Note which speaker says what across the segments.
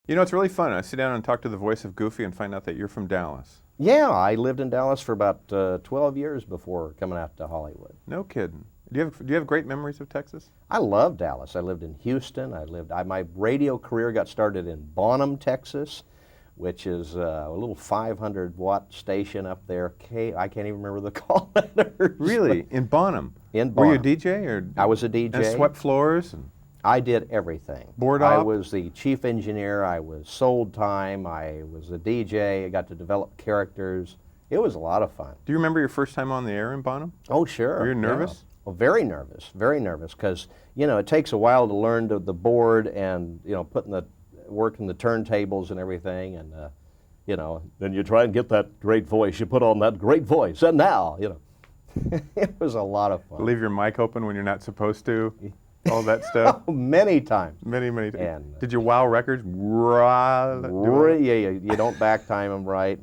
Speaker 1: You know, it's really fun. I sit down and talk to the voice of Goofy and find out that you're from Dallas.
Speaker 2: Yeah, I lived in Dallas for about 12 years before coming out to Hollywood.
Speaker 1: No kidding. Do you have great memories of Texas?
Speaker 2: I love Dallas. I lived in Houston. My radio career got started in Bonham, Texas, which is a little 500-watt station up there. I can't even remember the call letters.
Speaker 1: Really? In Bonham?
Speaker 2: In Bonham.
Speaker 1: Were you a DJ? Or
Speaker 2: I was a DJ.
Speaker 1: And swept floors? And
Speaker 2: I did everything.
Speaker 1: Board
Speaker 2: I
Speaker 1: op?
Speaker 2: was the chief engineer. I was sold time. I was a DJ. I got to develop characters. It was a lot of fun.
Speaker 1: Do you remember your first time on the air in Bonham?
Speaker 2: Oh, sure.
Speaker 1: Were you nervous?
Speaker 2: Yeah. Well, very nervous, because, you know, it takes a while to learn the board and, you know, working the turntables and everything, and, you know, then you try and get that great voice. You put on that great voice, and now, you know, it was a lot of fun.
Speaker 1: Leave your mic open when you're not supposed to, all that stuff?
Speaker 2: Oh, many times.
Speaker 1: Many times.
Speaker 2: And,
Speaker 1: did you wow records?
Speaker 2: Yeah, you don't back time them right.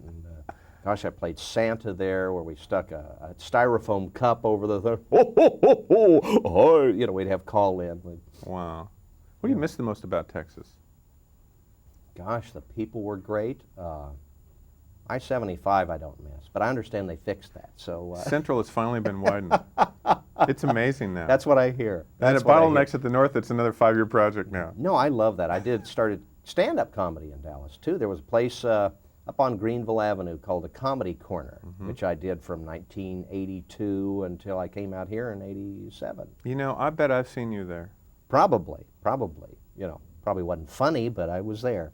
Speaker 2: Gosh, I played Santa there, where we stuck a styrofoam cup over the thing. Ho, ho, ho, ho, ho. You know, we'd have call in.
Speaker 1: Wow. What do you miss the most about Texas?
Speaker 2: Gosh, the people were great. I-75 I don't miss, but I understand they fixed that. So
Speaker 1: Central has finally been widened. It's amazing now.
Speaker 2: That's what I hear.
Speaker 1: And at Bottlenecks at the North, it's another 5-year project now.
Speaker 2: No, I love that. started stand-up comedy in Dallas, too. There was a place up on Greenville Avenue called the Comedy Corner, which I did from 1982 until I came out here in 87.
Speaker 1: You know, I bet I've seen you there.
Speaker 2: Probably. You know, probably wasn't funny, but I was there.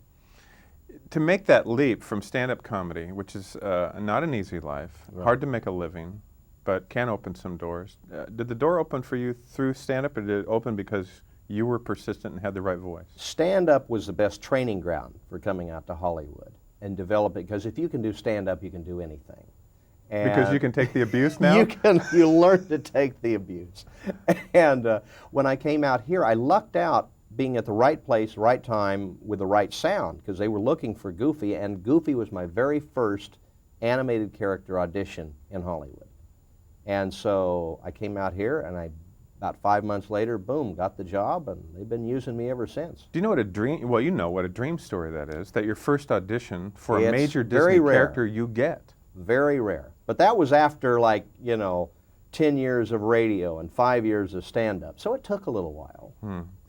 Speaker 1: To make that leap from stand-up comedy, which is not an easy life, hard to make a living, but can open some doors. Did the door open for you through stand-up, or did it open because you were persistent and had the right voice?
Speaker 2: Stand-up was the best training ground for coming out to Hollywood and developing, because if you can do stand-up, you can do anything. And
Speaker 1: because you can take the abuse now?
Speaker 2: You learn to take the abuse. And when I came out here, I lucked out being at the right place, right time, with the right sound, because they were looking for Goofy, and Goofy was my very first animated character audition in Hollywood. And so I came out here, and about 5 months later, boom, got the job, and they've been using me ever since.
Speaker 1: Do you know what a dream, well, you know what a dream story that is, that your first audition for a major
Speaker 2: very
Speaker 1: Disney
Speaker 2: rare.
Speaker 1: character you get.
Speaker 2: Very rare. But that was after, like, you know, 10 years of radio and 5 years of stand-up. So it took a little while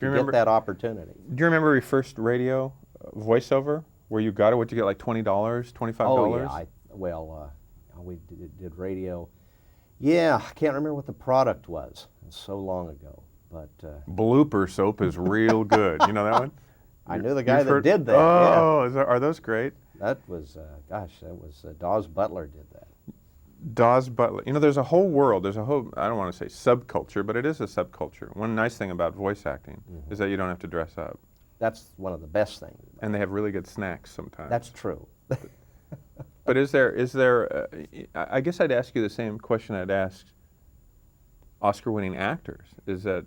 Speaker 2: to get that opportunity.
Speaker 1: Do you remember your first radio voiceover, where you got it? What did you get, like $20, $25?
Speaker 2: Oh, yeah. We did radio. Yeah, I can't remember what the product was. It's so long ago. But
Speaker 1: Blooper soap is real good. You know that one?
Speaker 2: I knew the guy that did that.
Speaker 1: Oh, yeah. Are those great?
Speaker 2: That was, Dawes Butler did that.
Speaker 1: Dawes Butler. You know, there's a whole world, I don't want to say subculture, but it is a subculture. One nice thing about voice acting is that you don't have to dress up.
Speaker 2: That's one of the best things.
Speaker 1: And they have really good snacks sometimes.
Speaker 2: That's true.
Speaker 1: But is there I guess I'd ask you the same question I'd ask Oscar-winning actors, is that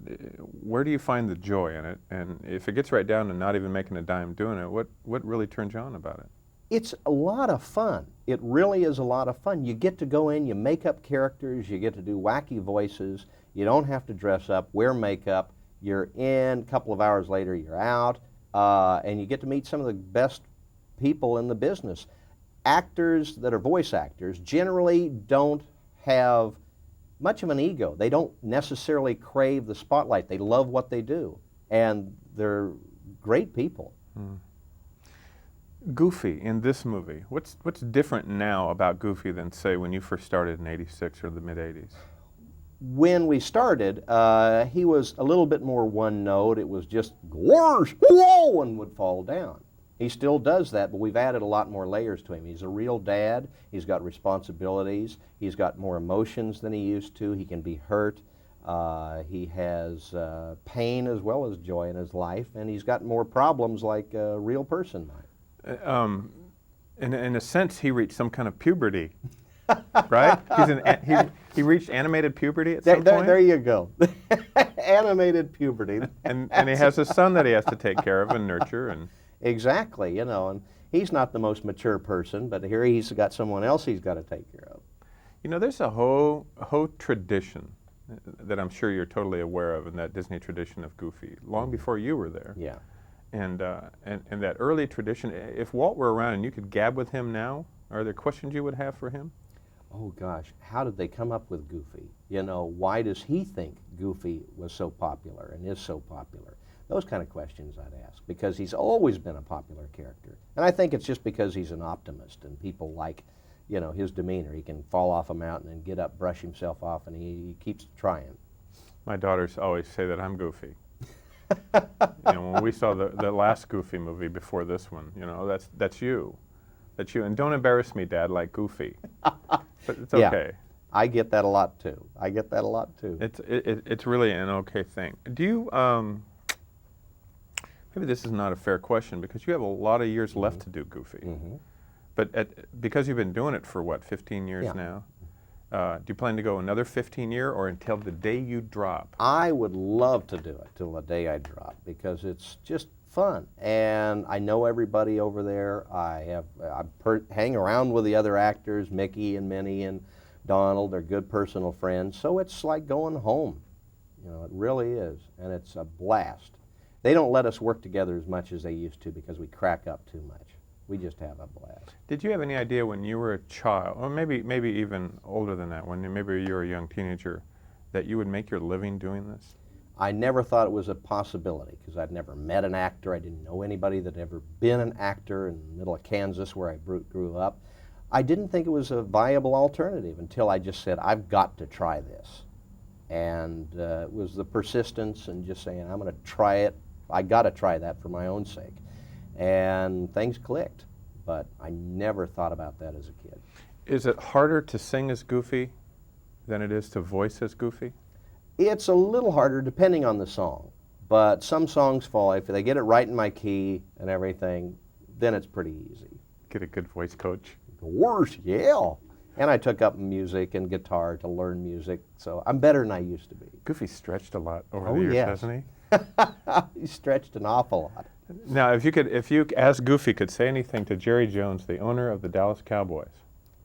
Speaker 1: where do you find the joy in it? And if it gets right down to not even making a dime doing it, what really turns you on about it?
Speaker 2: It's a lot of fun. It really is a lot of fun. You get to go in, you make up characters, you get to do wacky voices, you don't have to dress up, wear makeup, you're in, a couple of hours later you're out, and you get to meet some of the best people in the business. Actors that are voice actors generally don't have much of an ego. They don't necessarily crave the spotlight. They love what they do, and they're great people.
Speaker 1: Goofy in this movie, what's different now about Goofy than, say, when you first started in '86 or the mid-'80s?
Speaker 2: When we started, he was a little bit more one note. It was just whoosh, whoa, and would fall down. He still does that, but we've added a lot more layers to him. He's a real dad. He's got responsibilities. He's got more emotions than he used to. He can be hurt. He has pain as well as joy in his life, and he's got more problems like a real person might.
Speaker 1: In a sense, he reached some kind of puberty, right? He reached animated puberty at some point?
Speaker 2: There you go. Animated puberty.
Speaker 1: And he has a son that he has to take care of and nurture. And
Speaker 2: exactly, you know, and he's not the most mature person, but here he's got someone else he's got to take care of.
Speaker 1: You know, there's a whole tradition that I'm sure you're totally aware of in that Disney tradition of Goofy, long before you were there.
Speaker 2: Yeah.
Speaker 1: and that early tradition. If Walt were around and you could gab with him now, are there questions you would have for him?
Speaker 2: Oh gosh, how did they come up with Goofy? You know, why does he think Goofy was so popular and is so popular? Those kind of questions I'd ask, because he's always been a popular character. And I think it's just because he's an optimist and people like, you know, his demeanor. He can fall off a mountain and get up, brush himself off, and he keeps trying.
Speaker 1: My daughters always say that I'm goofy. You know, when we saw the last Goofy movie before this one, you know, that's you. That's you. And don't embarrass me, Dad, like Goofy. But it's okay.
Speaker 2: Yeah, I get that a lot too. I get that a lot too.
Speaker 1: It's really an okay thing. Do you, maybe this is not a fair question because you have a lot of years left to do Goofy. But because you've been doing it for what, 15 years now? Do you plan to go another 15 year or until the day you drop?
Speaker 2: I would love to do it till the day I drop because it's just fun, and I know everybody over there. I hang around with the other actors, Mickey and Minnie and Donald. They're good personal friends, so it's like going home. You know, it really is, and it's a blast. They don't let us work together as much as they used to because we crack up too much. We just have a blast.
Speaker 1: Did you have any idea when you were a child, or maybe even older than that, when maybe you were a young teenager, that you would make your living doing this?
Speaker 2: I never thought it was a possibility because I'd never met an actor. I didn't know anybody that had ever been an actor in the middle of Kansas where I grew up. I didn't think it was a viable alternative until I just said, I've got to try this. And it was the persistence and just saying, I'm going to try it. I got to try that for my own sake. And things clicked, but I never thought about that as a kid.
Speaker 1: Is it harder to sing as Goofy than it is to voice as Goofy?
Speaker 2: It's a little harder depending on the song, but some songs fall. If they get it right in my key and everything, then it's pretty easy.
Speaker 1: Get a good voice coach.
Speaker 2: Worse, yeah. And I took up music and guitar to learn music, so I'm better than I used to be.
Speaker 1: Goofy stretched a lot over the years, hasn't he?
Speaker 2: He stretched an awful lot.
Speaker 1: Now, if you as Goofy could say anything to Jerry Jones, the owner of the Dallas Cowboys,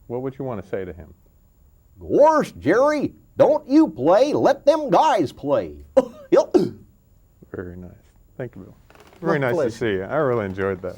Speaker 1: what would you want to say to him?
Speaker 2: Worse, Jerry, don't you play, let them guys play.
Speaker 1: Very nice. Thank you, Bill. Very nice to see you. I really enjoyed that.